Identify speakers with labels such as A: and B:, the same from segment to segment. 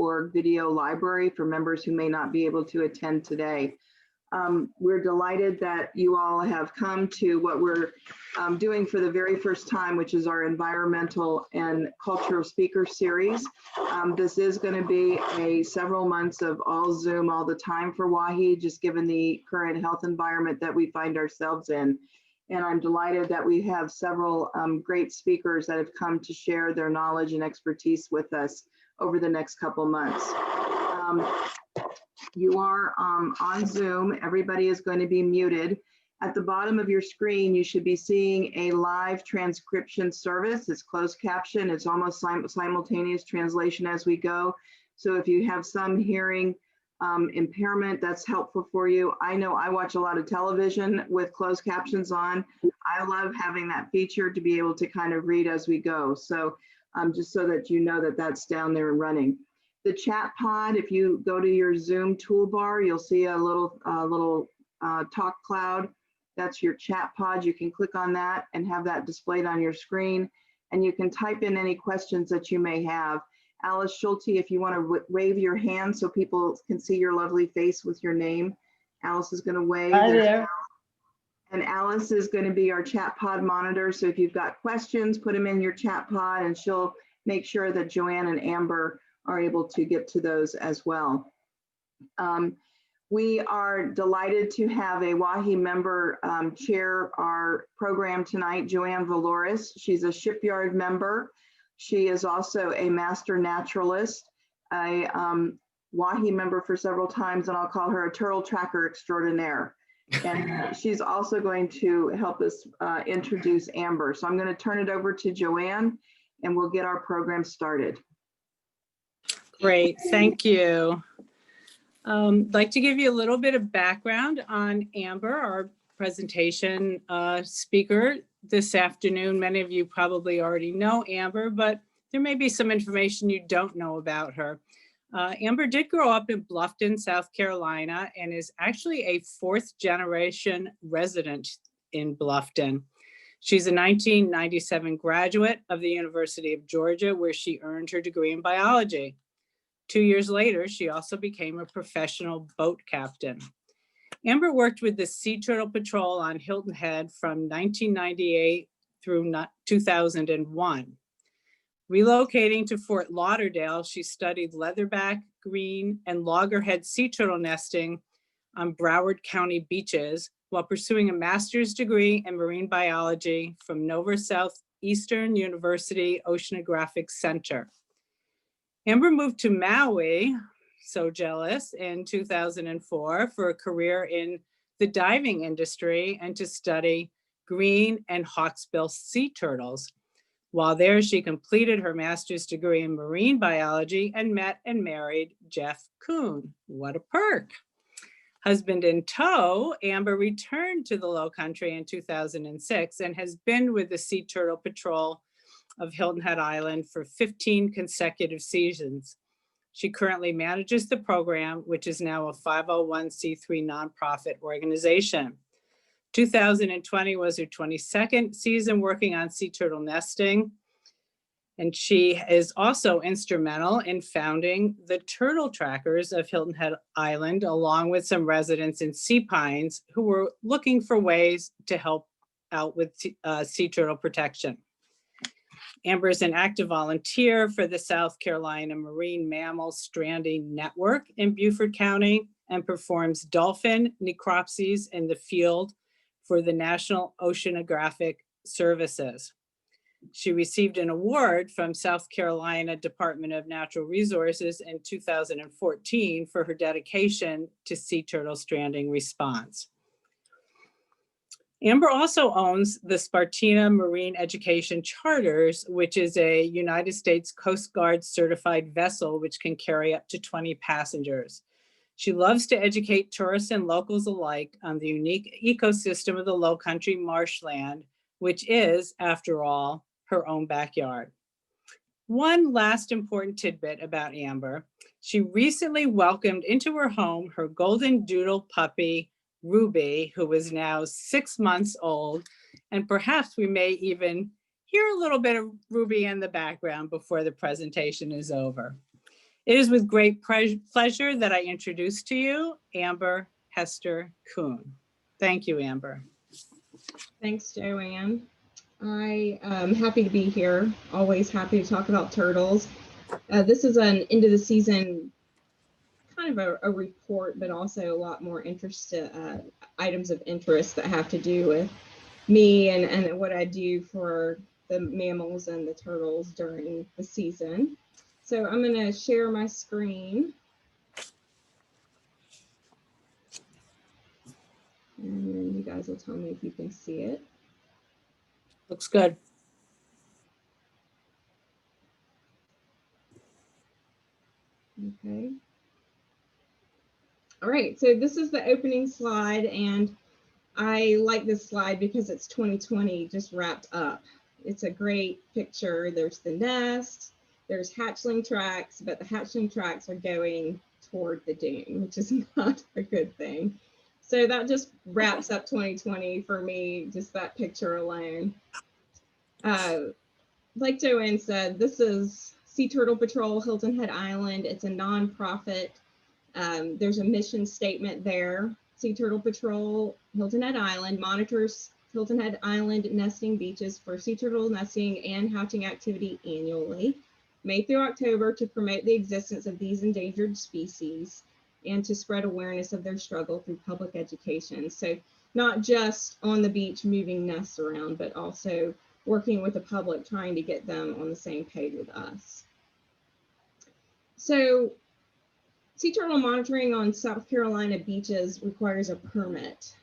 A: change.org video library for members who may not be able to attend today. We're delighted that you all have come to what we're doing for the very first time, which is our environmental and cultural speaker series. This is going to be a several months of all Zoom all the time for WAHI, just given the current health environment that we find ourselves in. And I'm delighted that we have several great speakers that have come to share their knowledge and expertise with us over the next couple months. You are on Zoom. Everybody is going to be muted. At the bottom of your screen, you should be seeing a live transcription service. It's closed caption. It's almost simultaneous translation as we go. So if you have some hearing impairment, that's helpful for you. I know I watch a lot of television with closed captions on. I love having that feature to be able to kind of read as we go. So just so that you know that that's down there and running. The chat pod, if you go to your Zoom toolbar, you'll see a little talk cloud. That's your chat pod. You can click on that and have that displayed on your screen. And you can type in any questions that you may have. Alice Schulte, if you want to wave your hand so people can see your lovely face with your name. Alice is going to wave.
B: Hi there.
A: And Alice is going to be our chat pod monitor. So if you've got questions, put them in your chat pod and she'll make sure that Joanne and Amber are able to get to those as well. We are delighted to have a WAHI member chair our program tonight, Joanne Valoris. She's a shipyard member. She is also a master naturalist, a WAHI member for several times, and I'll call her a turtle tracker extraordinaire. And she's also going to help us introduce Amber. So I'm going to turn it over to Joanne and we'll get our program started.
C: Great, thank you. I'd like to give you a little bit of background on Amber, our presentation speaker this afternoon. Many of you probably already know Amber, but there may be some information you don't know about her. Amber did grow up in Bluffton, South Carolina, and is actually a fourth-generation resident in Bluffton. She's a 1997 graduate of the University of Georgia, where she earned her degree in biology. 2 years later, she also became a professional boat captain. Amber worked with the Sea Turtle Patrol on Hilton Head from 1998 through 2001. Relocating to Fort Lauderdale, she studied leatherback, green, and loggerhead sea turtle nesting on Broward County beaches while pursuing a master's degree in marine biology from Nova Southeastern University Oceanographic Center. Amber moved to Maui, so jealous, in 2004 for a career in the diving industry and to study green and hawksbill sea turtles. While there, she completed her master's degree in marine biology and met and married Jeff Kuehn. What a perk. Husband in tow, Amber returned to the Lowcountry in 2006 and has been with the Sea Turtle Patrol of Hilton Head Island for 15 consecutive seasons. She currently manages the program, which is now a 501c3 nonprofit organization. 2020 was her 22nd season working on sea turtle nesting. And she is also instrumental in founding the Turtle Trackers of Hilton Head Island, along with some residents in Sea Pines who were looking for ways to help out with sea turtle protection. Amber is an active volunteer for the South Carolina Marine Mammal Stranding Network in Beaufort County and performs dolphin necropsies in the field for the National Oceanographic Services. She received an award from South Carolina Department of Natural Resources in 2014 for her dedication to sea turtle stranding response. Amber also owns the Spartina Marine Education Charters, which is a United States Coast Guard certified vessel which can carry up to 20 passengers. She loves to educate tourists and locals alike on the unique ecosystem of the Lowcountry marshland, which is, after all, her own backyard. One last important tidbit about Amber. She recently welcomed into her home her golden doodle puppy, Ruby, who is now 6 months old, and perhaps we may even hear a little bit of Ruby in the background before the presentation is over. It is with great pleasure that I introduce to you Amber Hester Kuehn. Thank you, Amber.
B: Thanks, Joanne. I am happy to be here. Always happy to talk about turtles. This is an end of the season kind of a report, but also a lot more items of interest that have to do with me and what I do for the mammals and the turtles during the season. So I'm going to share my screen. And then you guys will tell me if you can see it.
C: Looks good.
B: Okay. All right, so this is the opening slide, and I like this slide because it's 2020 just wrapped up. It's a great picture. There's the nest, there's hatchling tracks, but the hatchling tracks are going toward the dune, which is not a good thing. So that just wraps up 2020 for me, just that picture alone. Like Joanne said, this is Sea Turtle Patrol, Hilton Head Island. It's a nonprofit. There's a mission statement there. Sea Turtle Patrol, Hilton Head Island, monitors Hilton Head Island nesting beaches for sea turtle nesting and hatching activity annually, May through October, to promote the existence of these endangered species and to spread awareness of their struggle through public education. So not just on the beach moving nests around, but also working with the public, trying to get them on the same page with us. So sea turtle monitoring on South Carolina beaches requires a permit.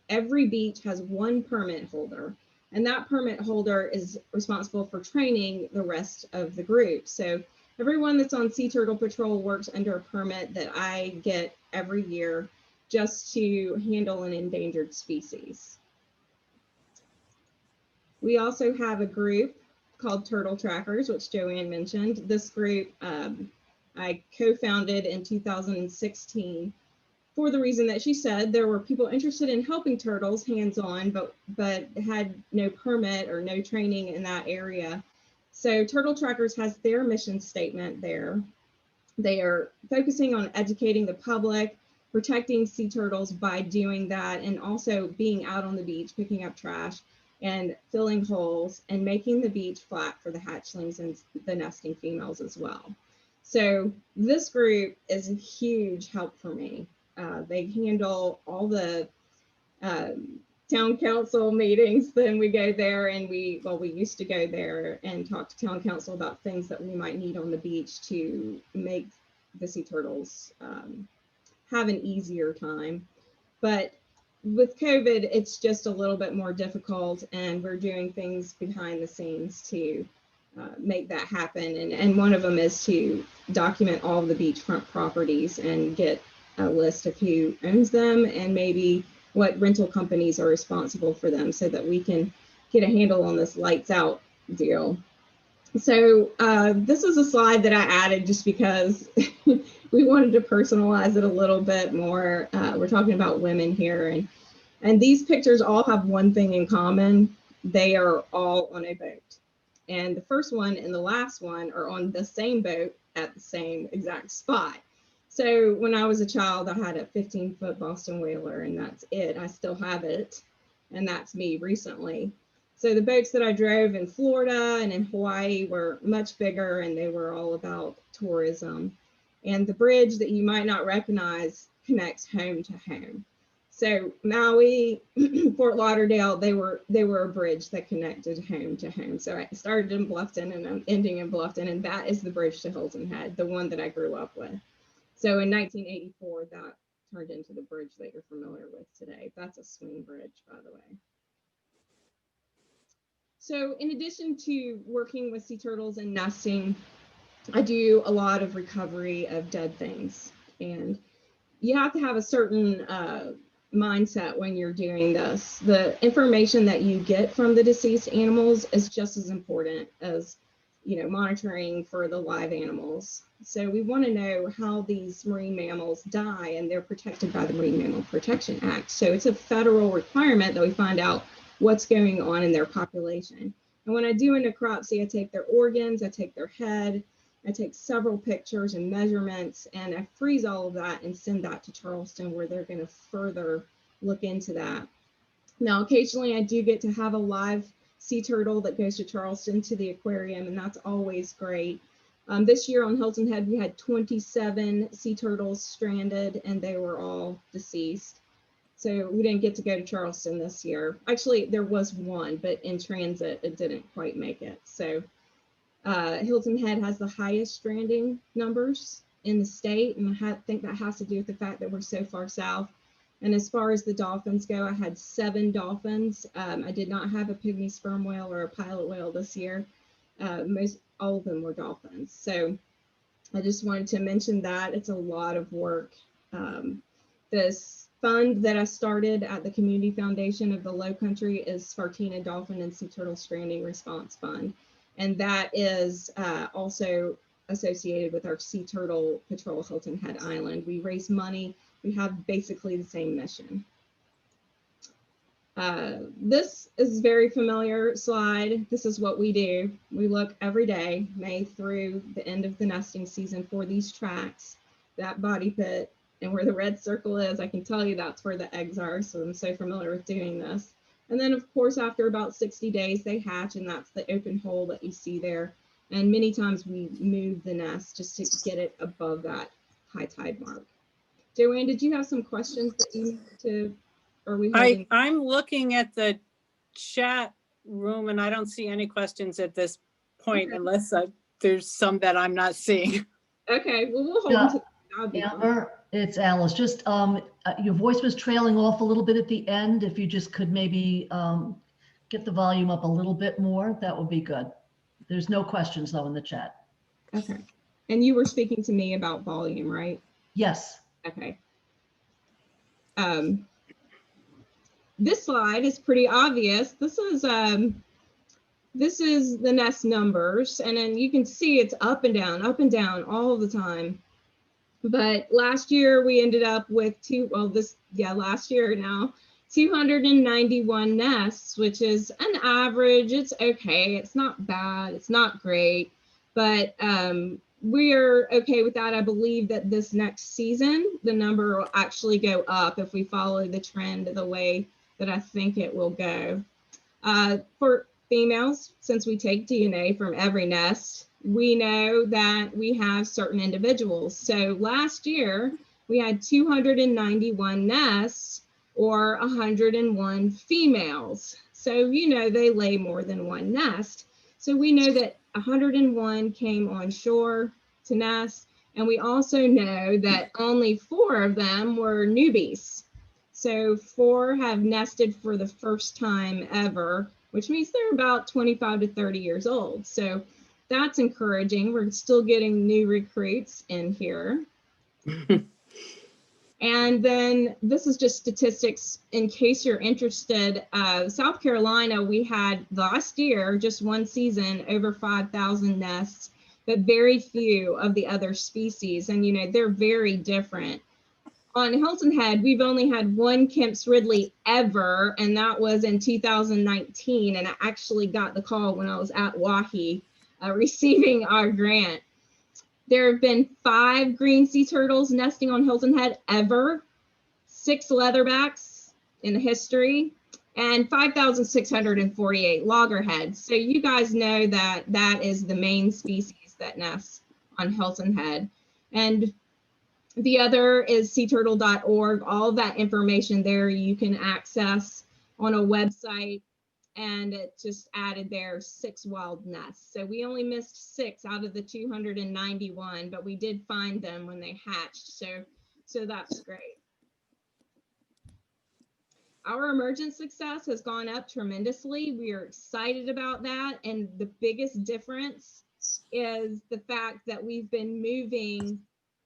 B: Every beach has one permit holder, and that permit holder is responsible for training the rest of the group. So everyone that's on Sea Turtle Patrol works under a permit that I get every year just to handle an endangered species. We also have a group called Turtle Trackers, which Joanne mentioned. This group I co-founded in 2016 for the reason that she said. There were people interested in helping turtles hands-on, but had no permit or no training in that area. So Turtle Trackers has their mission statement there. They are focusing on educating the public, protecting sea turtles by doing that, and also being out on the beach, picking up trash and filling holes and making the beach flat for the hatchlings and the nesting females as well. So this group is a huge help for me. They handle all the town council meetings. Then we go there and we used to go there and talk to town council about things that we might need on the beach to make the sea turtles have an easier time. But with COVID, it's just a little bit more difficult, and we're doing things behind the scenes to make that happen. And one of them is to document all of the beachfront properties and get a list of who owns them and maybe what rental companies are responsible for them, so that we can get a handle on this lights out deal. So this is a slide that I added just because we wanted to personalize it a little bit more. We're talking about women here, and these pictures all have one thing in common. They are all on a boat. And the first one and the last one are on the same boat at the same exact spot. So when I was a child, I had a 15-foot Boston whaler, and that's it. I still have it, and that's me recently. So the boats that I drove in Florida and in Hawaii were much bigger, and they were all about tourism. And the bridge that you might not recognize connects home to home. So Maui, Fort Lauderdale, they were a bridge that connected home to home. So I started in Bluffton and I'm ending in Bluffton, and that is the bridge to Hilton Head, the one that I grew up with. So in 1984, that turned into the bridge that you're familiar with today. That's a swing bridge, by the way. So in addition to working with sea turtles and nesting, I do a lot of recovery of dead things. And you have to have a certain mindset when you're doing this. The information that you get from the deceased animals is just as important as, monitoring for the live animals. So we want to know how these marine mammals die, and they're protected by the Marine Mammal Protection Act. So it's a federal requirement that we find out what's going on in their population. And when I do a necropsy, I take their organs, I take their head, I take several pictures and measurements, and I freeze all of that and send that to Charleston, where they're going to further look into that. Now, occasionally I do get to have a live sea turtle that goes to Charleston to the aquarium, and that's always great. This year on Hilton Head, we had 27 sea turtles stranded, and they were all deceased. So we didn't get to go to Charleston this year. Actually, there was one, but in transit, it didn't quite make it. So Hilton Head has the highest stranding numbers in the state, and I think that has to do with the fact that we're so far south. And as far as the dolphins go, I had 7 dolphins. I did not have a pygmy sperm whale or a pilot whale this year. All of them were dolphins. So I just wanted to mention that. It's a lot of work. This fund that I started at the Community Foundation of the Low Country is Spartina Dolphin and Sea Turtle Stranding Response Fund. And that is also associated with our Sea Turtle Patrol Hilton Head Island. We raise money. We have basically the same mission. This is a very familiar slide. This is what we do. We look every day, May through the end of the nesting season, for these tracks, that body pit, and where the red circle is, I can tell you that's where the eggs are. So I'm so familiar with doing this. And then of course, after about 60 days, they hatch, and that's the open hole that you see there. And many times we move the nest just to get it above that high tide mark. Joanne, did you have some questions that you need to, or are we holding?
C: I'm looking at the chat room, and I don't see any questions at this point, okay, unless there's some that I'm not seeing.
B: Okay, well, we'll hold on to that.
D: Amber, it's Alice. Just your voice was trailing off a little bit at the end. If you just could maybe get the volume up a little bit more, that would be good. There's no questions though in the chat.
B: Okay. And you were speaking to me about volume, right?
D: Yes.
B: Okay. This slide is pretty obvious. This is the nest numbers, and then you can see it's up and down all the time. But last year we ended up with last year now, 291 nests, which is an average. It's okay. It's not bad. It's not great, but we're okay with that. I believe that this next season, the number will actually go up if we follow the trend the way that I think it will go. For females, since we take DNA from every nest, we know that we have certain individuals. So last year, we had 291 nests, or 101 females. So, they lay more than one nest. So we know that 101 came on shore to nest, and we also know that only 4 of them were newbies. So 4 have nested for the first time ever, which means they're about 25 to 30 years old. So that's encouraging. We're still getting new recruits in here. And then this is just statistics in case you're interested. South Carolina, we had last year, just one season, over 5,000 nests, but very few of the other species. And, they're very different. On Hilton Head, we've only had 1 Kemp's Ridley ever, and that was in 2019. And I actually got the call when I was at Wahi receiving our grant. There have been 5 green sea turtles nesting on Hilton Head ever, 6 leatherbacks in the history, and 5,648 loggerheads. So you guys know that that is the main species that nests on Hilton Head. And the other is seaturtle.org. All of that information there you can access on a website. And it just added there 6 wild nests. So we only missed 6 out of the 291, but we did find them when they hatched. So that's great. Our emergent success has gone up tremendously. We are excited about that. And the biggest difference is the fact that we've been moving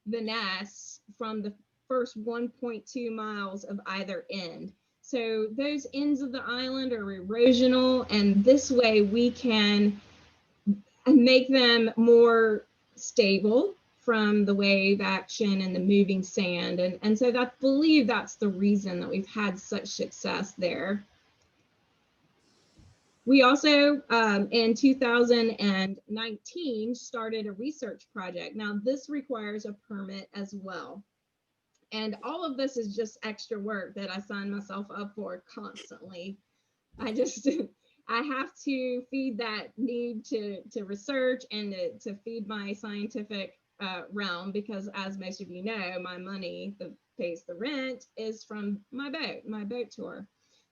B: the nests from the first 1.2 miles of either end. So those ends of the island are erosional, and this way we can make them more stable from the wave action and the moving sand. And so I believe that's the reason that we've had such success there. We also, in 2019, started a research project. Now, this requires a permit as well. And all of this is just extra work that I sign myself up for constantly. I just, I have to feed that need to research and to feed my scientific realm, because as most of you know, my money that pays the rent is from my boat tour.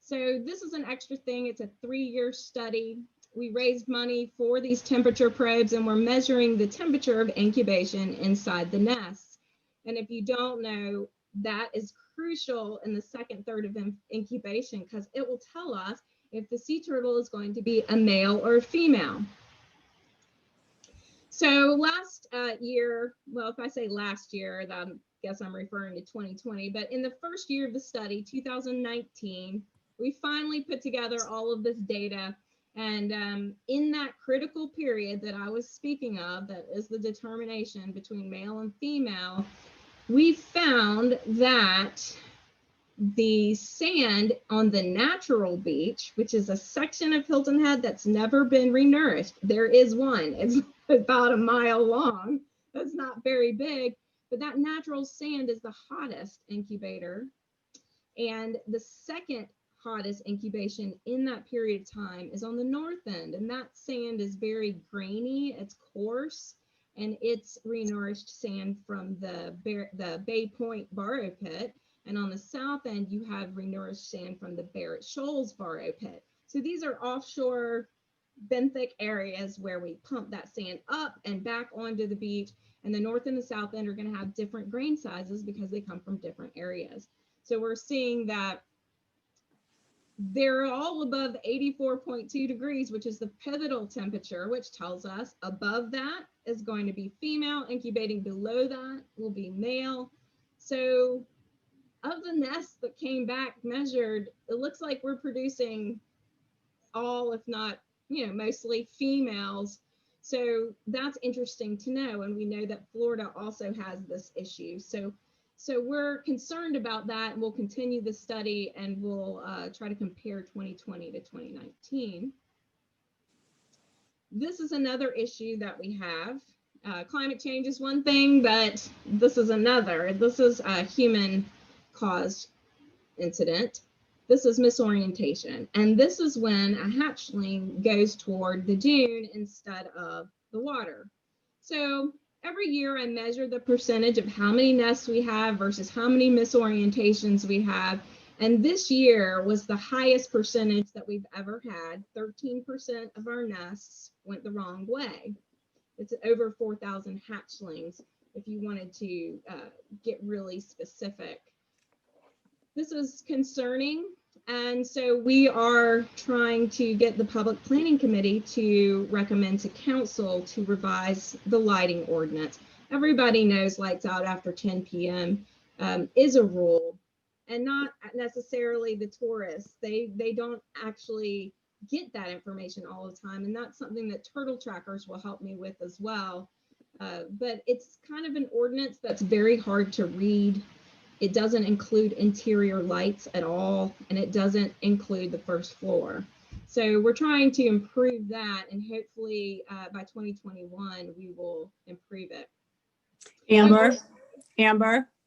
B: So this is an extra thing. It's a 3-year study. We raised money for these temperature probes, and we're measuring the temperature of incubation inside the nests. And if you don't know, that is crucial in the second third of incubation, because it will tell us if the sea turtle is going to be a male or a female. So last year, well, if I say last year, I guess I'm referring to 2020, but in the first year of the study, 2019, we finally put together all of this data. And in that critical period that I was speaking of, that is the determination between male and female, we found that the sand on the natural beach, which is a section of Hilton Head that's never been renourished, there is one, it's about a mile long, that's not very big, but that natural sand is the hottest incubator. And the second hottest incubation in that period of time is on the north end, and that sand is very grainy, it's coarse, and it's renourished sand from the Bay Point Barrow Pit. And on the south end, you have renourished sand from the Barrett Shoals Barrow Pit. So these are offshore benthic areas where we pump that sand up and back onto the beach. And the north and the south end are going to have different grain sizes because they come from different areas. So we're seeing that they're all above 84.2 degrees, which is the pivotal temperature, which tells us above that is going to be female, incubating below that will be male. So of the nests that came back measured, it looks like we're producing all, if not, mostly females. So that's interesting to know. And we know that Florida also has this issue. So we're concerned about that, and we'll continue the study, and we'll try to compare 2020 to 2019. This is another issue that we have. Climate change is one thing, but this is another. This is a human-caused incident. This is misorientation, and this is when a hatchling goes toward the dune instead of the water. So every year I measure the percentage of how many nests we have versus how many misorientations we have. And this year was the highest percentage that we've ever had. 13% of our nests went the wrong way. It's over 4,000 hatchlings if you wanted to get really specific. This is concerning. And so we are trying to get the Public Planning Committee to recommend to council to revise the lighting ordinance. Everybody knows lights out after 10 p.m. Is a rule, and not necessarily the tourists. They don't actually get that information all the time, and that's something that Turtle Trackers will help me with as well. But it's kind of an ordinance that's very hard to read. It doesn't include interior lights at all, and it doesn't include the first floor. So we're trying to improve that, and hopefully by 2021, we will improve it.
C: Amber,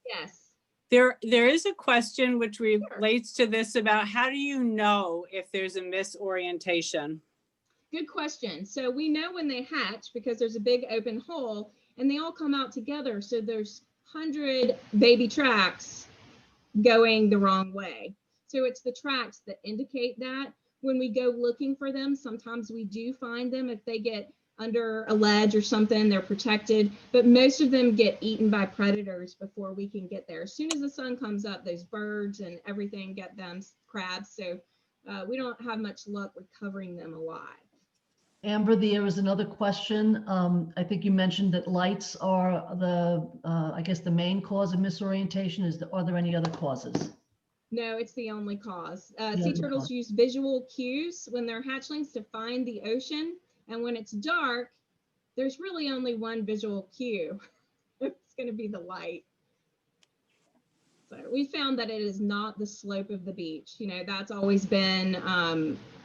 B: Yes.
C: There is a question which relates to this about how do you know if there's a misorientation?
B: Good question. So we know when they hatch because there's a big open hole and they all come out together. So there's 100 baby tracks going the wrong way. So it's the tracks that indicate that. When we go looking for them, sometimes we do find them. If they get under a ledge or something, they're protected, but most of them get eaten by predators before we can get there. As soon as the sun comes up, those birds and everything get them, crabs. So we don't have much luck recovering them alive.
D: Amber, there was another question. I think you mentioned that lights are the, I guess, the main cause of misorientation. Are there any other causes?
B: No, it's the only cause. Sea turtles use visual cues when they're hatchlings to find the ocean. And when it's dark, there's really only one visual cue. It's going to be the light. So we found that it is not the slope of the beach. You know, that's always been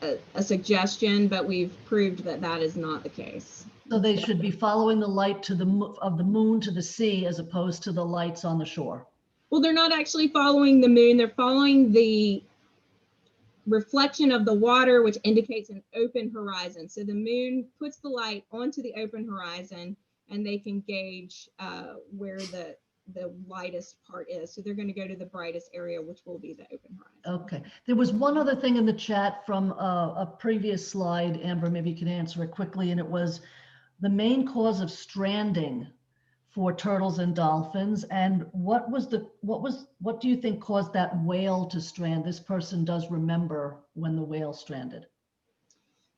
B: a suggestion, but we've proved that that is not the case.
D: So they should be following the light to of the moon to the sea as opposed to the lights on the shore.
B: Well, they're not actually following the moon. They're following the reflection of the water, which indicates an open horizon. So the moon puts the light onto the open horizon, and they can gauge where the lightest part is. So they're going to go to the brightest area, which will be the open horizon.
D: Okay. There was one other thing in the chat from a previous slide, Amber, maybe you can answer it quickly, and it was the main cause of stranding for turtles and dolphins. And what do you think caused that whale to strand? This person does remember when the whale stranded.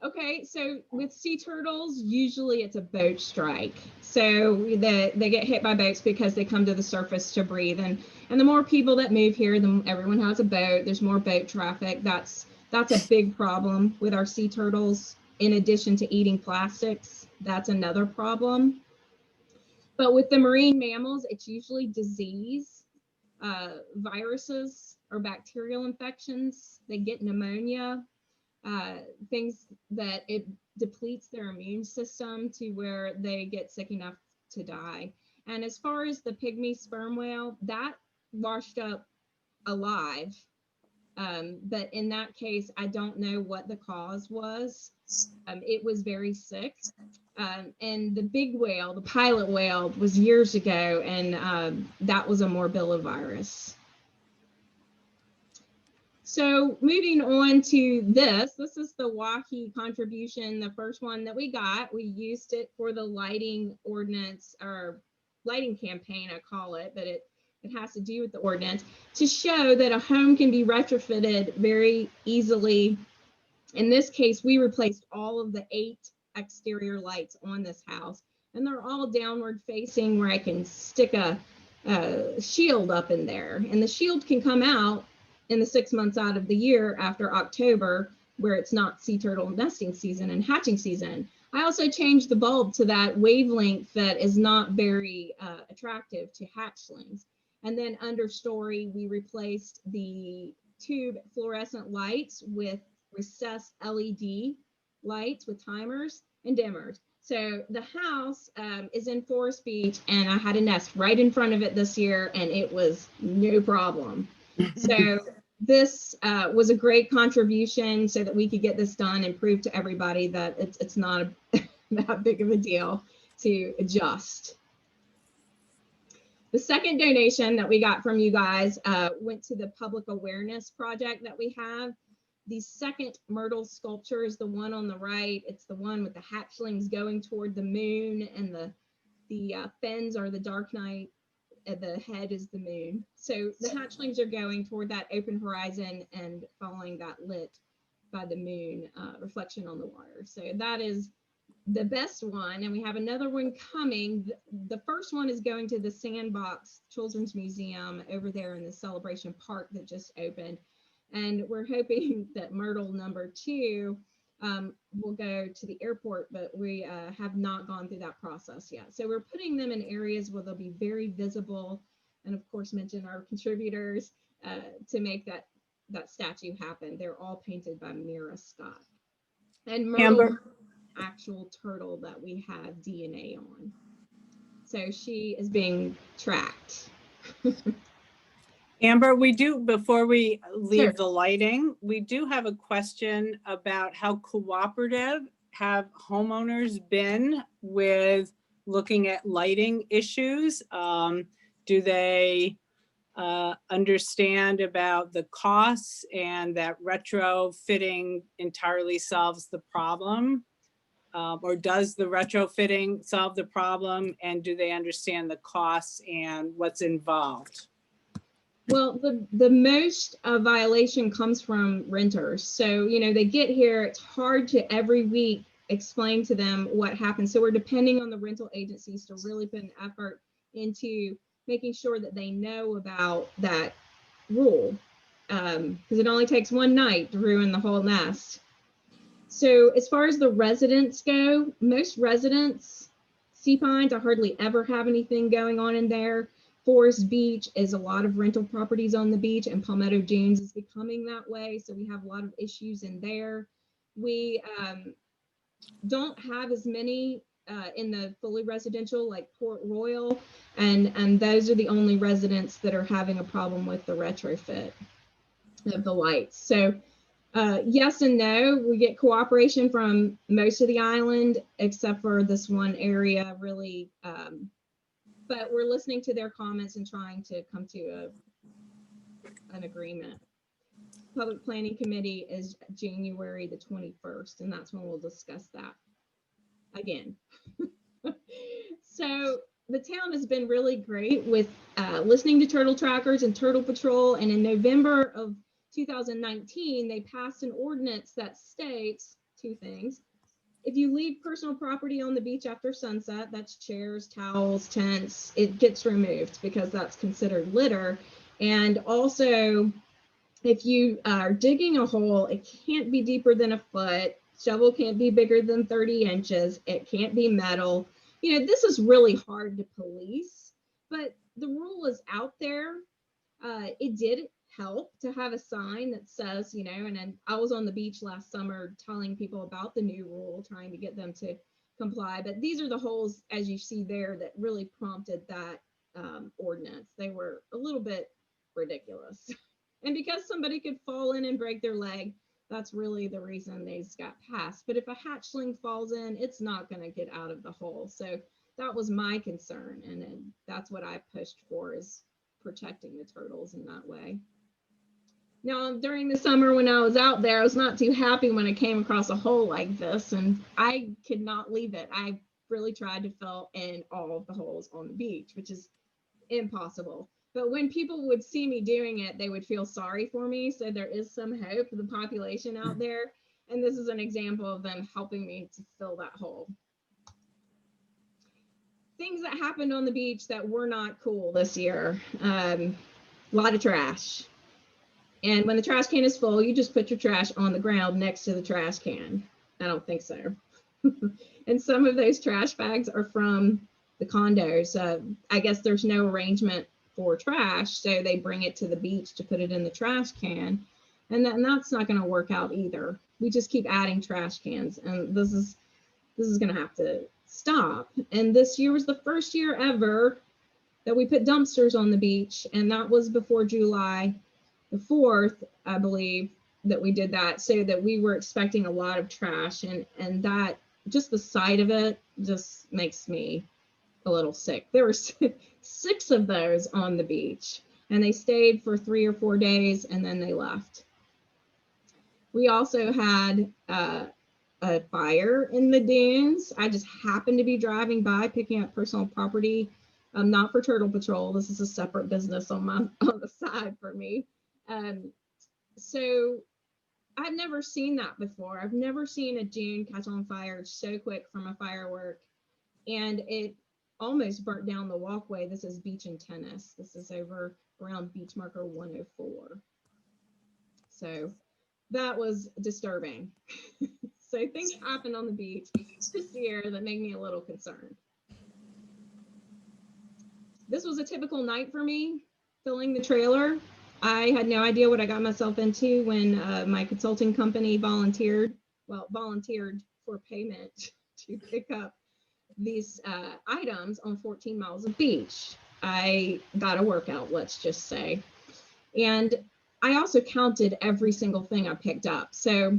B: Okay, so with sea turtles, usually it's a boat strike. So they get hit by boats because they come to the surface to breathe. And the more people that move here, everyone has a boat. There's more boat traffic. That's a big problem with our sea turtles. In addition to eating plastics, that's another problem. But with the marine mammals, it's usually disease, viruses or bacterial infections. They get pneumonia. Things that it depletes their immune system to where they get sick enough to die. And as far as the pygmy sperm whale, that washed up alive. But in that case, I don't know what the cause was. It was very sick. And the big whale, the pilot whale, was years ago, and that was a morbillivirus. So moving on to this is the WAHI contribution, the first one that we got. We used it for the lighting ordinance, or lighting campaign, I call it, but it has to do with the ordinance, to show that a home can be retrofitted very easily. In this case, we replaced all of the 8 exterior lights on this house, and they're all downward facing where I can stick a shield up in there, and the shield can come out in the 6 months out of the year after October, where it's not sea turtle nesting season and hatching season. I also changed the bulb to that wavelength that is not very attractive to hatchlings. And then understory, we replaced the tube fluorescent lights with recessed LED lights with timers and dimmers. So the house is in Forest Beach, and I had a nest right in front of it this year, and it was no problem. So this was a great contribution so that we could get this done and prove to everybody that it's not that big of a deal to adjust. The second donation that we got from you guys went to the public awareness project that we have. The second Myrtle sculpture is the one on the right. It's the one with the hatchlings going toward the moon, and the fins are the dark night. The head is the moon. So the hatchlings are going toward that open horizon and following that lit by the moon reflection on the water. So that is the best one. And we have another one coming. The first one is going to the Sandbox Children's Museum over there in the Celebration Park that just opened. And we're hoping that Myrtle number 2 will go to the airport, but we have not gone through that process yet. So we're putting them in areas where they'll be very visible, and of course mention our contributors to make that statue happen. They're all painted by Mira Scott. And Myrtle, actual turtle that we have DNA on. So she is being tracked.
C: Amber, we do, before we leave
B: Sure.
C: the lighting, we do have a question about how cooperative have homeowners been with looking at lighting issues. Do they understand about the costs and that retrofitting entirely solves the problem? Or does the retrofitting solve the problem? And do they understand the costs and what's involved?
B: Well, the most violation comes from renters. So, they get here, it's hard to every week explain to them what happened. So we're depending on the rental agencies to really put an effort into making sure that they know about that rule. Because it only takes one night to ruin the whole nest. So as far as the residents go, most residents, Sea Pines, I hardly ever have anything going on in there. Forest Beach is a lot of rental properties on the beach, and Palmetto Dunes is becoming that way. So we have a lot of issues in there. We don't have as many in the fully residential like Port Royal, and those are the only residents that are having a problem with the retrofit of the lights. So yes and no. We get cooperation from most of the island except for this one area really, but we're listening to their comments and trying to come to an agreement. Public Planning Committee is January the 21st, and that's when we'll discuss that again. So the town has been really great with listening to turtle trackers and turtle patrol, and in November of 2019 they passed an ordinance that states two things. If you leave personal property on the beach after sunset, that's chairs, towels, tents, it gets removed because that's considered litter. And also, if you are digging a hole, it can't be deeper than a foot. Shovel can't be bigger than 30 inches. It can't be metal. You know, this is really hard to police, but the rule is out there. It did help to have a sign that says, you know, and then I was on the beach last summer telling people about the new rule, trying to get them to comply. But these are the holes, as you see there, that really prompted that ordinance. They were a little bit ridiculous. And because somebody could fall in and break their leg, that's really the reason these got passed. But if a hatchling falls in, it's not going to get out of the hole. So that was my concern. And that's what I pushed for, is protecting the turtles in that way. Now, during the summer when I was out there, I was not too happy when I came across a hole like this, and I could not leave it. I really tried to fill in all of the holes on the beach, which is impossible. But when people would see me doing it, they would feel sorry for me. So there is some hope for the population out there. And this is an example of them helping me to fill that hole. Things that happened on the beach that were not cool this year. A lot of trash. And when the trash can is full, you just put your trash on the ground next to the trash can. I don't think so. And some of those trash bags are from the condos. I guess there's no arrangement for trash, so they bring it to the beach to put it in the trash can. And that's not going to work out either. We just keep adding trash cans, and this is going to have to stop. And this year was the first year ever that we put dumpsters on the beach, and that was before July the 4th, I believe, that we did that, so that we were expecting a lot of trash, and that, just the sight of it just makes me a little sick. There were 6 of those on the beach, and they stayed for 3 or 4 days, and then they left. We also had a fire in the dunes. I just happened to be driving by picking up personal property, not for Turtle Patrol. This is a separate business on the side for me. So I've never seen that before. I've never seen a dune catch on fire so quick from a firework, and it almost burnt down the walkway. This is Beach and Tennis. This is over around beach marker 104. So that was disturbing. So things happened on the beach this year that made me a little concerned. This was a typical night for me, filling the trailer. I had no idea what I got myself into when my consulting company volunteered for payment to pick up these items on 14 miles of beach. I got a workout, let's just say. And I also counted every single thing I picked up. So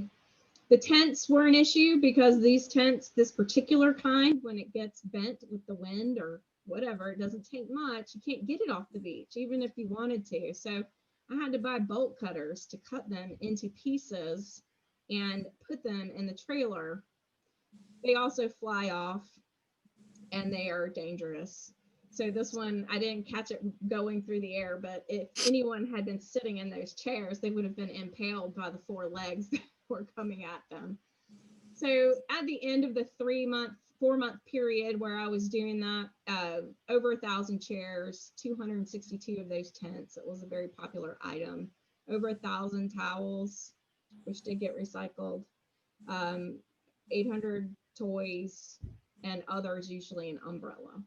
B: the tents were an issue because these tents, this particular kind, when it gets bent with the wind or whatever, it doesn't take much. You can't get it off the beach, even if you wanted to. So I had to buy bolt cutters to cut them into pieces and put them in the trailer. They also fly off and they are dangerous. So this one, I didn't catch it going through the air, but if anyone had been sitting in those chairs, they would have been impaled by the 4 legs that were coming at them. So at the end of the 4-month period where I was doing that, over 1,000 chairs, 262 of those tents. It was a very popular item. Over 1,000 towels, which did get recycled. 800 toys, and others, usually an umbrella.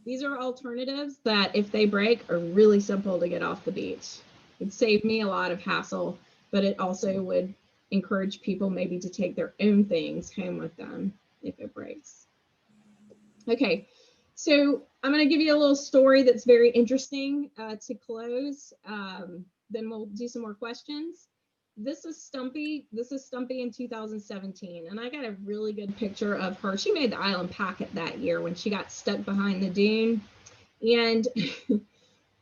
B: These are alternatives that, if they break, are really simple to get off the beach. It'd save me a lot of hassle, but it also would encourage people maybe to take their own things home with them if it breaks. Okay, so I'm going to give you a little story that's very interesting to close. Then we'll do some more questions. This is Stumpy. This is Stumpy in 2017, and I got a really good picture of her. She made the island packet that year when she got stuck behind the dune. And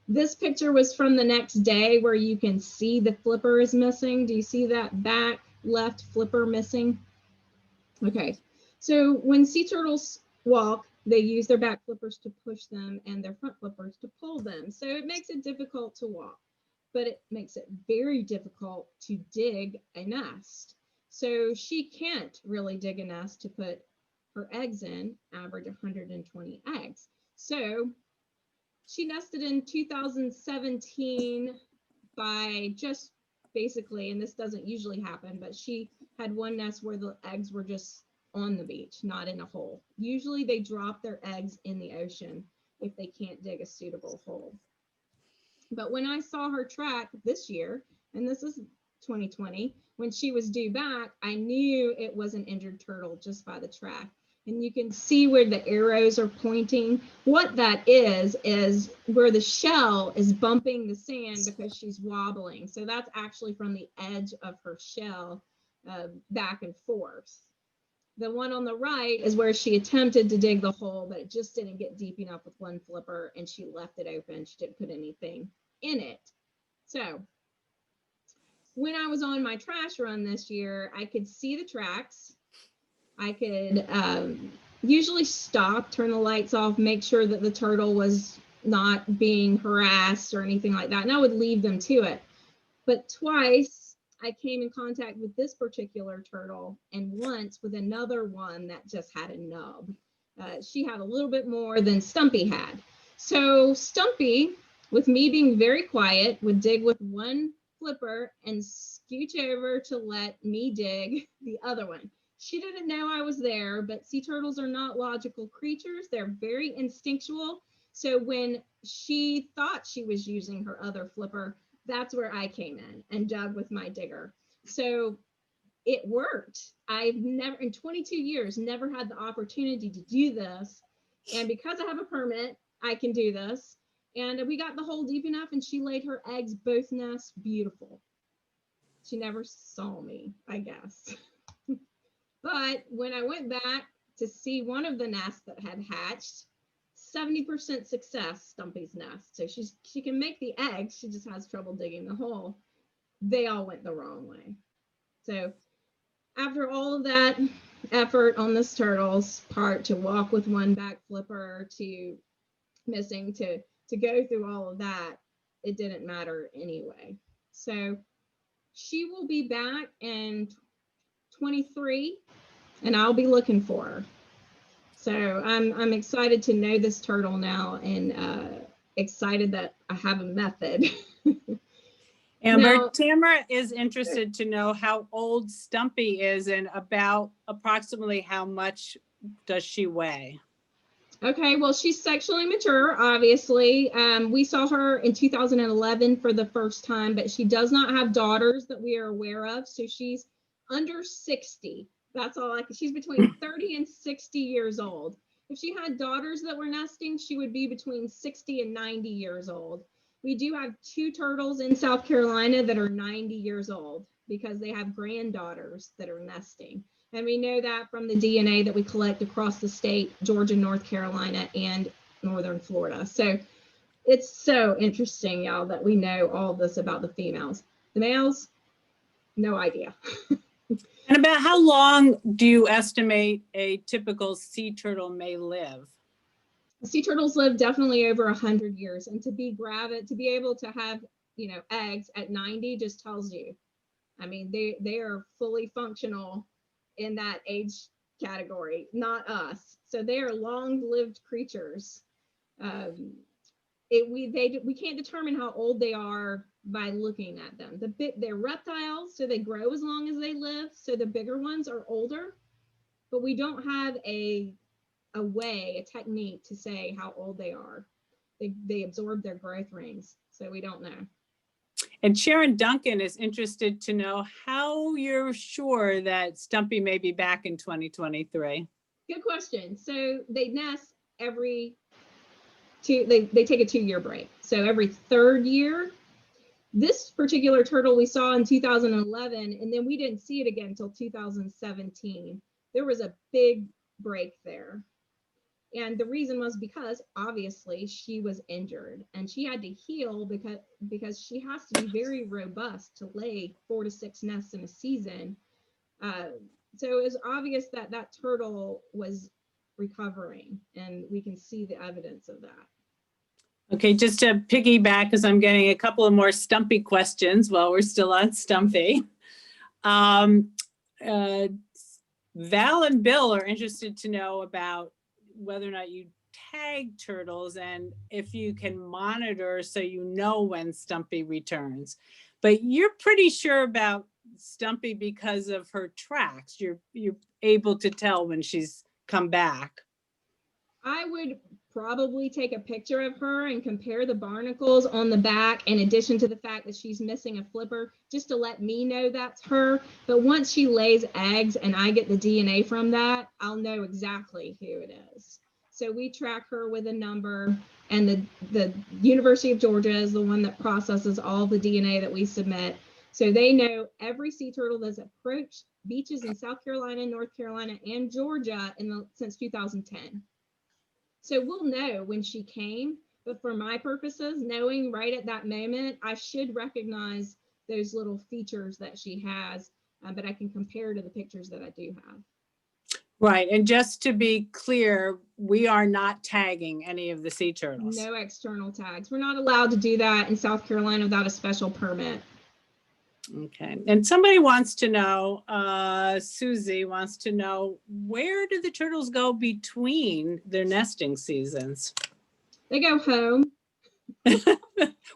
B: this picture was from the next day where you can see the flipper is missing. Do you see that back left flipper missing? Okay, so when sea turtles walk, they use their back flippers to push them and their front flippers to pull them. So it makes it difficult to walk, but it makes it very difficult to dig a nest. So she can't really dig a nest to put her eggs in, average 120 eggs. So she nested in 2017 by just basically, and this doesn't usually happen, but she had one nest where the eggs were just on the beach, not in a hole. Usually they drop their eggs in the ocean if they can't dig a suitable hole. But when I saw her track this year, and this is 2020, when she was due back, I knew it was an injured turtle just by the track. And you can see where the arrows are pointing. What that is where the shell is bumping the sand because she's wobbling. So that's actually from the edge of her shell back and forth. The one on the right is where she attempted to dig the hole, but it just didn't get deep enough with one flipper, and she left it open. She didn't put anything in it. So when I was on my trash run this year, I could see the tracks. I could usually stop, turn the lights off, make sure that the turtle was not being harassed or anything like that, and I would leave them to it. But twice I came in contact with this particular turtle, and once with another one that just had a nub. She had a little bit more than Stumpy had. So Stumpy, with me being very quiet, would dig with one flipper and scooch over to let me dig the other one. She didn't know I was there, but sea turtles are not logical creatures. They're very instinctual. So when she thought she was using her other flipper, that's where I came in and dug with my digger. So it worked. I've never, in 22 years, never had the opportunity to do this. And because I have a permit, I can do this. And we got the hole deep enough, and she laid her eggs, both nests, beautiful. She never saw me, I guess. But when I went back to see one of the nests that had hatched, 70% success, Stumpy's nest. So she can make the eggs, she just has trouble digging the hole. They all went the wrong way. So after all of that effort on this turtle's part to walk with one back flipper, to missing, to go through all of that, it didn't matter anyway. So she will be back in 23, and I'll be looking for her. So I'm excited to know this turtle now, and excited that I have a method.
C: Amber,
B: Now,
C: Tamara is interested to know how old Stumpy is and about approximately how much does she weigh?
B: okay, well, she's sexually mature, obviously. We saw her in 2011 for the first time, but she does not have daughters that we are aware of. So she's under 60. That's all she's between 30 and 60 years old. If she had daughters that were nesting, she would be between 60 and 90 years old. We do have 2 turtles in South Carolina that are 90 years old because they have granddaughters that are nesting. And we know that from the DNA that we collect across the state, Georgia, North Carolina, and Northern Florida. So it's so interesting, y'all, that we know all this about the females. The males, no idea.
C: And about how long do you estimate a typical sea turtle may live?
B: Sea turtles live definitely over 100 years, and to be able to have, eggs at 90 just tells you. I mean, they are fully functional in that age category, not us. So they are long-lived creatures. We can't determine how old they are by looking at them. They're reptiles, so they grow as long as they live. So the bigger ones are older, but we don't have a technique to say how old they are. They absorb their growth rings, so we don't know.
C: And Sharon Duncan is interested to know how you're sure that Stumpy may be back in 2023.
B: Good question. So they nest every they take a 2-year break. So every 3rd year. This particular turtle we saw in 2011, and then we didn't see it again until 2017. There was a big break there. And the reason was because obviously she was injured and she had to heal because she has to be very robust to lay 4 to 6 nests in a season. So it was obvious that that turtle was recovering, and we can see the evidence of that.
C: Okay, just to piggyback, because I'm getting a couple of more Stumpy questions while we're still on Stumpy. Val and Bill are interested to know about whether or not you tag turtles and if you can monitor so you know when Stumpy returns. But you're pretty sure about Stumpy because of her tracks. You're able to tell when she's come back.
B: I would probably take a picture of her and compare the barnacles on the back, in addition to the fact that she's missing a flipper, just to let me know that's her. But once she lays eggs and I get the DNA from that, I'll know exactly who it is. So we track her with a number, and the University of Georgia is the one that processes all the DNA that we submit. So they know every sea turtle that's approached beaches in South Carolina, North Carolina, and Georgia since 2010. So we'll know when she came, but for my purposes, knowing right at that moment, I should recognize those little features that she has, but I can compare to the pictures that I do have.
C: Right, and just to be clear, we are not tagging any of the sea turtles.
B: No external tags. We're not allowed to do that in South Carolina without a special permit.
C: Okay, and somebody wants to know, Susie wants to know, where do the turtles go between their nesting seasons?
B: They go home.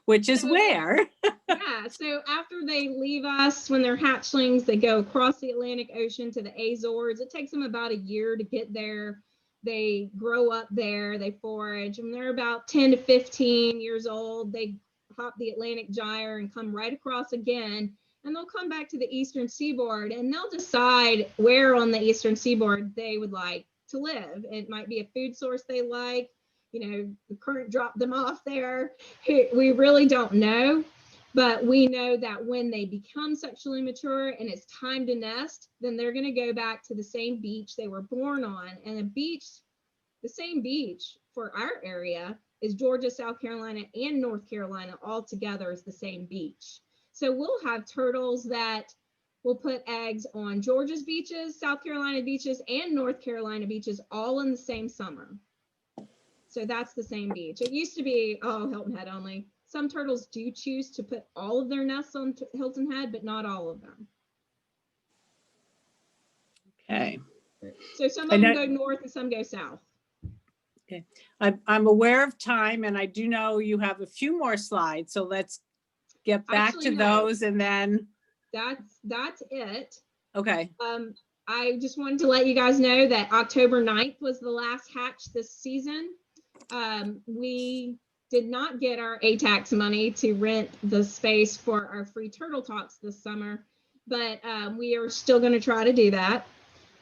C: Which is where?
B: Yeah, so after they leave us, when they're hatchlings, they go across the Atlantic Ocean to the Azores. It takes them about a year to get there. They grow up there, they forage, and they're about 10 to 15 years old. They hop the Atlantic Gyre and come right across again, and they'll come back to the Eastern Seaboard, and they'll decide where on the Eastern Seaboard they would like to live. It might be a food source they like. You know, the current dropped them off there. We really don't know, but we know that when they become sexually mature and it's time to nest, then they're going to go back to the same beach they were born on. And the same beach for our area is Georgia, South Carolina, and North Carolina all together is the same beach. So we'll have turtles that will put eggs on Georgia's beaches, South Carolina beaches, and North Carolina beaches all in the same summer. So that's the same beach. It used to be, Hilton Head only. Some turtles do choose to put all of their nests on Hilton Head, but not all of them.
C: Okay.
B: So some of them go north and some go south.
C: Okay. I'm aware of time, and I do know you have a few more slides, so let's get back to those and then.
B: That's it.
C: Okay.
B: I just wanted to let you guys know that October 9th was the last hatch this season. We did not get our ATAX money to rent the space for our free turtle talks this summer, but we are still going to try to do that.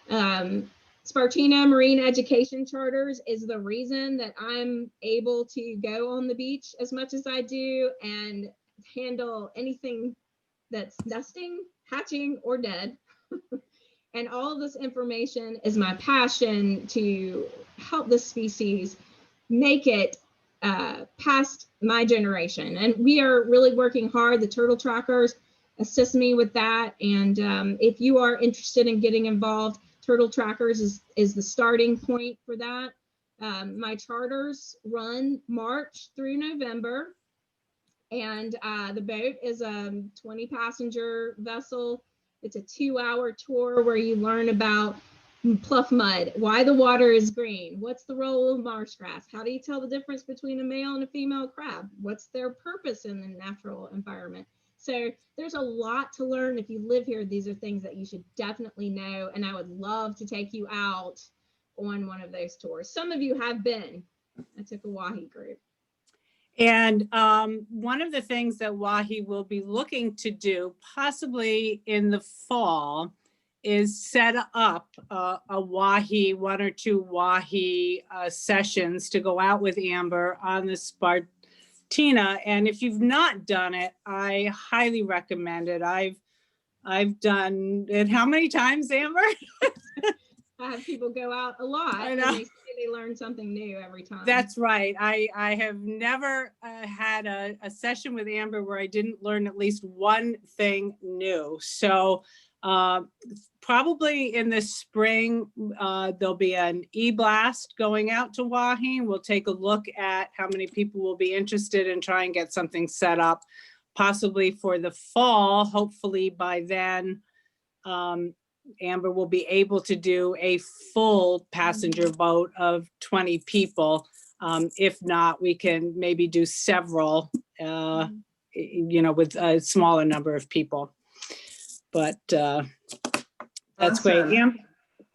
B: Spartina Marine Education Charters is the reason that I'm able to go on the beach as much as I do and handle anything that's nesting, hatching, or dead. And all of this information is my passion to help the species make it past my generation. And we are really working hard. The turtle trackers assist me with that. And if you are interested in getting involved, Turtle Trackers is the starting point for that. My charters run March through November. And the boat is a 20 passenger vessel. It's a 2-hour tour where you learn about pluff mud, why the water is green, what's the role of marsh grass, how do you tell the difference between a male and a female crab, what's their purpose in the natural environment. So there's a lot to learn. If you live here, these are things that you should definitely know, and I would love to take you out on one of those tours. Some of you have been. I took a Wahi group.
C: And one of the things that WAHI will be looking to do, possibly in the fall, is set up a WAHI, 1 or 2 WAHI sessions to go out with Amber on the Spartina. And if you've not done it, I highly recommend it. I've done it how many times, Amber?
B: I have people go out a lot
C: I
B: and
C: know.
B: they say they learn something new every time.
C: That's right. I have never had a session with Amber where I didn't learn at least one thing new. So probably in the spring, there'll be an e-blast going out to WAHI. We'll take a look at how many people will be interested and try and get something set up, possibly for the fall. Hopefully by then, Amber will be able to do a full passenger boat of 20 people. If not, we can maybe do several, with a smaller number of people. But that's
A: Awesome.
C: great.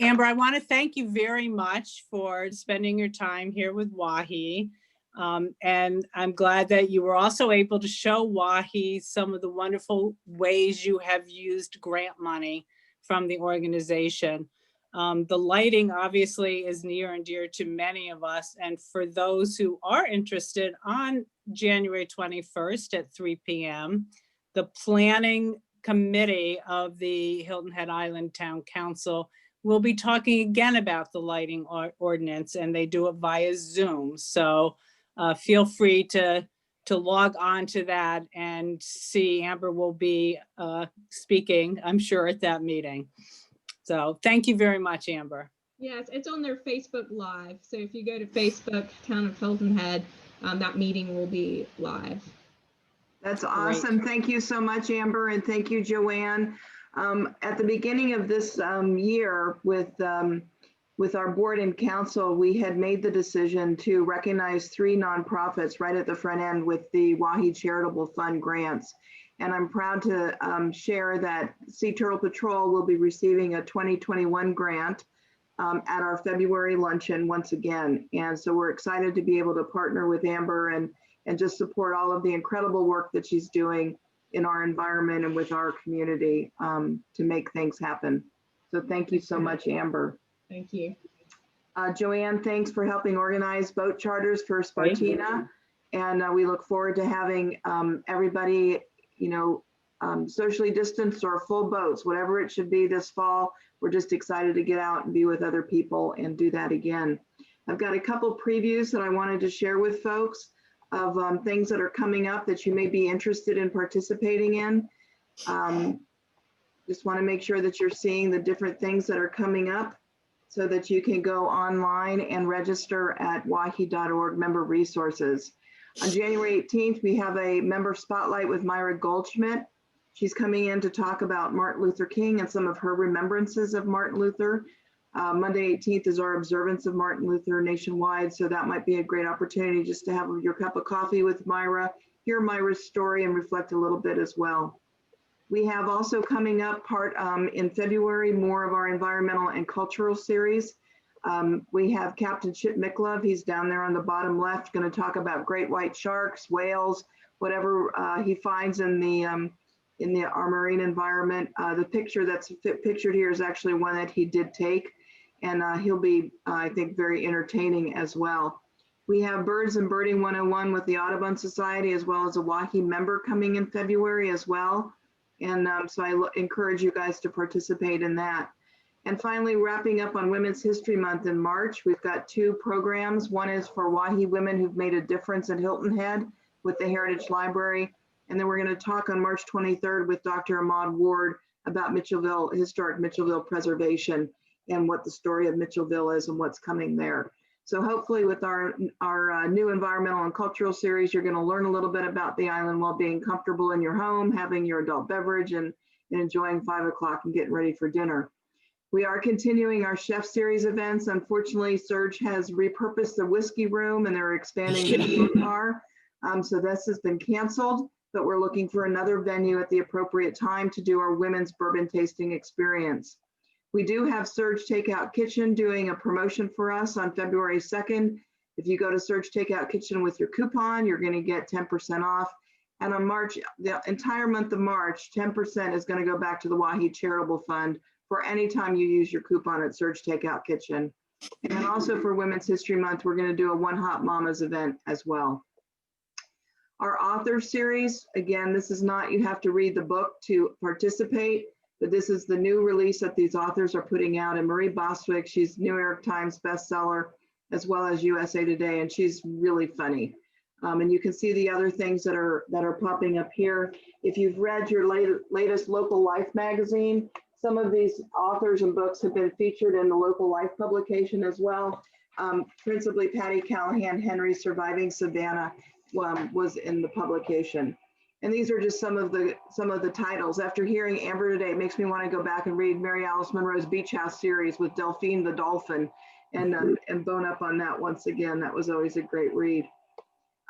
C: Amber, I want to thank you very much for spending your time here with WAHI. And I'm glad that you were also able to show WAHI some of the wonderful ways you have used grant money from the organization. The lighting obviously is near and dear to many of us. And for those who are interested, on January 21st at 3 p.m., the planning committee of the Hilton Head Island Town Council will be talking again about the lighting ordinance, and they do it via Zoom. So feel free to log on to that and see. Amber will be speaking, I'm sure, at that meeting. So thank you very much, Amber.
B: Yes, it's on their Facebook Live. So if you go to Facebook, Town of Hilton Head, that meeting will be live.
A: That's awesome. Great. Thank you so much, Amber, and thank you, Joanne. At the beginning of this year with our board and council, we had made the decision to recognize 3 nonprofits right at the front end with the WAHI Charitable Fund grants. And I'm proud to share that Sea Turtle Patrol will be receiving a 2021 grant at our February luncheon once again. And so we're excited to be able to partner with Amber and just support all of the incredible work that she's doing in our environment and with our community to make things happen. So thank you so much, Amber.
B: Thank you.
A: Joanne, thanks for helping organize boat charters for Spartina. And we look forward to having everybody, socially distanced or full boats, whatever it should be this fall. We're just excited to get out and be with other people and do that again. I've got a couple previews that I wanted to share with folks of things that are coming up that you may be interested in participating in. Just want to make sure that you're seeing the different things that are coming up so that you can go online and register at wahi.org member resources. On January 18th, we have a member spotlight with Myra Goldschmidt. She's coming in to talk about Martin Luther King and some of her remembrances of Martin Luther. Monday 18th is our observance of Martin Luther nationwide, so that might be a great opportunity just to have your cup of coffee with Myra, hear Myra's story, and reflect a little bit as well. We have also coming up in February, more of our environmental and cultural series. We have Captain Chip Micklove. He's down there on the bottom left, going to talk about great white sharks, whales, whatever he finds in our marine environment. The picture that's pictured here is actually one that he did take, and he'll be, I think, very entertaining as well. We have Birds and Birding 101 with the Audubon Society, as well as a WAHI member coming in February as well. And so I encourage you guys to participate in that. And finally, wrapping up on Women's History Month in March, we've got 2 programs. One is for WAHI women who've made a difference in Hilton Head with the Heritage Library. And then we're going to talk on March 23rd with Dr. Ahmad Ward about historic Mitchellville preservation and what the story of Mitchellville is and what's coming there. So hopefully with our new environmental and cultural series, you're going to learn a little bit about the island while being comfortable in your home, having your adult beverage, and enjoying 5 o'clock and getting ready for dinner. We are continuing our Chef Series events. Unfortunately, Surge has repurposed the whiskey room and they're expanding the food bar. So this has been canceled, but we're looking for another venue at the appropriate time to do our women's bourbon tasting experience. We do have Surge Takeout Kitchen doing a promotion for us on February 2nd. If you go to Surge Takeout Kitchen with your coupon, you're going to get 10% off. And on March, the entire month of March, 10% is going to go back to the Wahi Charitable Fund for any time you use your coupon at Surge Takeout Kitchen. And then also for Women's History Month, we're going to do a One Hot Mamas event as well. Our author series, again, this is not, you have to read the book to participate, but this is the new release that these authors are putting out. And Marie Bostwick, she's New York Times bestseller, as well as USA Today, and she's really funny. And you can see the other things that are popping up here. If you've read your latest Local Life magazine, some of these authors and books have been featured in the Local Life publication as well. Principally Patty Callahan Henry's Surviving Savannah was in the publication. And these are just some of the titles. After hearing Amber today, it makes me want to go back and read Mary Alice Monroe's Beach House series with Delphine the Dolphin and bone up on that once again. That was always a great read.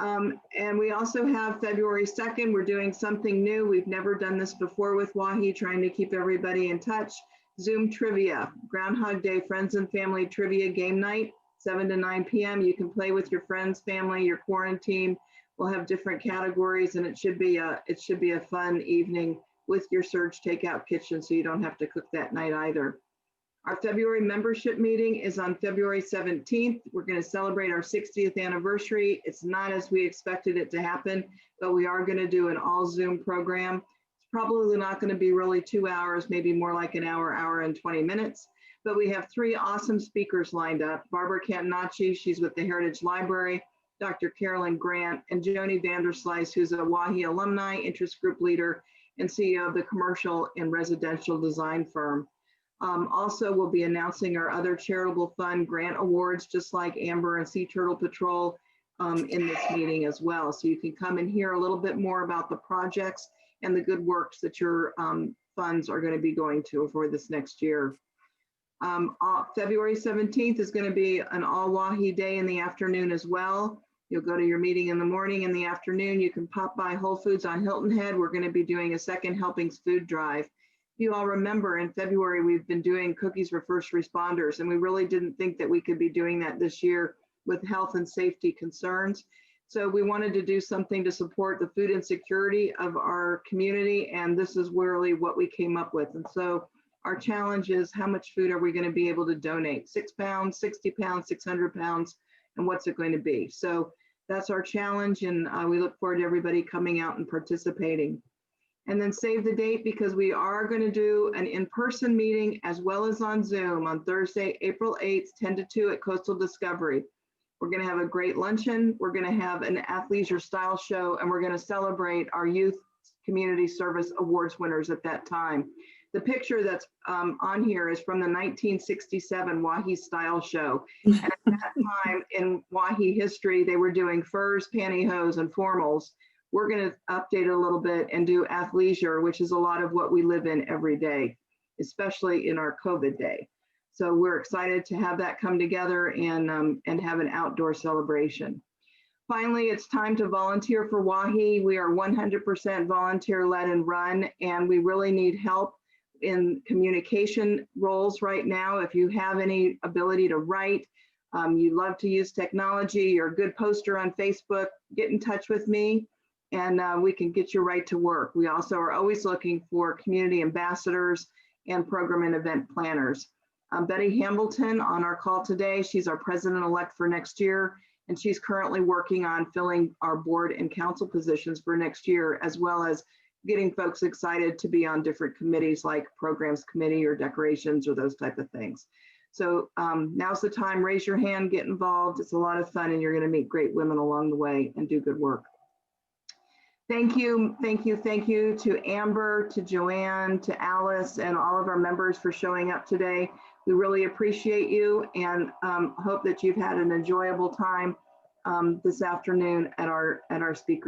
A: And we also have February 2nd, we're doing something new. We've never done this before with Wahi, trying to keep everybody in touch. Zoom trivia, Groundhog Day Friends and Family Trivia Game Night, 7 to 9 p.m. You can play with your friends, family, your quarantine. We'll have different categories, and it should be a fun evening with your Surge Takeout Kitchen, so you don't have to cook that night either. Our February membership meeting is on February 17th. We're going to celebrate our 60th anniversary. It's not as we expected it to happen, but we are going to do an all Zoom program. It's probably not going to be really 2 hours, maybe more like an hour, hour and 20 minutes. But we have 3 awesome speakers lined up. Barbara Catanacci, she's with the Heritage Library, Dr. Carolyn Grant, and Joni Vanderslice, who's a Wahi alumni, interest group leader, and CEO of the commercial and residential design firm. Also, we'll be announcing our other charitable fund grant awards, just like Amber and Sea Turtle Patrol in this meeting as well. So you can come and hear a little bit more about the projects and the good works that your funds are going to be going to for this next year. February 17th is going to be an all Wahi day in the afternoon as well. You'll go to your meeting in the morning. In the afternoon, you can pop by Whole Foods on Hilton Head. We're going to be doing a Second Helpings food drive. You all remember in February, we've been doing cookies for first responders, and we really didn't think that we could be doing that this year with health and safety concerns. So we wanted to do something to support the food insecurity of our community, and this is really what we came up with. And so our challenge is, how much food are we going to be able to donate? 6 pounds, 60 pounds, 600 pounds, and what's it going to be? So that's our challenge, and we look forward to everybody coming out and participating. And then save the date, because we are going to do an in-person meeting as well as on Zoom on Thursday, April 8th, 10 to 2 at Coastal Discovery. We're going to have a great luncheon. We're going to have an athleisure style show, and we're going to celebrate our Youth Community Service Awards winners at that time. The picture that's on here is from the 1967 Wahi Style Show. And at that time in Wahi history, they were doing furs, pantyhose, and formals. We're going to update it a little bit and do athleisure, which is a lot of what we live in every day, especially in our COVID day. So we're excited to have that come together and have an outdoor celebration. Finally, it's time to volunteer for Wahi. We are 100% volunteer led and run, and we really need help in communication roles right now. If you have any ability to write, you love to use technology, you're a good poster on Facebook, get in touch with me, and we can get you right to work. We also are always looking for community ambassadors and program and event planners. Betty Hambleton on our call today, she's our president-elect for next year, and she's currently working on filling our board and council positions for next year, as well as getting folks excited to be on different committees like programs committee or decorations or those type of things. So now's the time, raise your hand, get involved. It's a lot of fun, and you're going to meet great women along the way and do good work. Thank you, thank you, thank you to Amber, to Joanne, to Alice, and all of our members for showing up today. We really appreciate you, and hope that you've had an enjoyable time this afternoon at our speakers.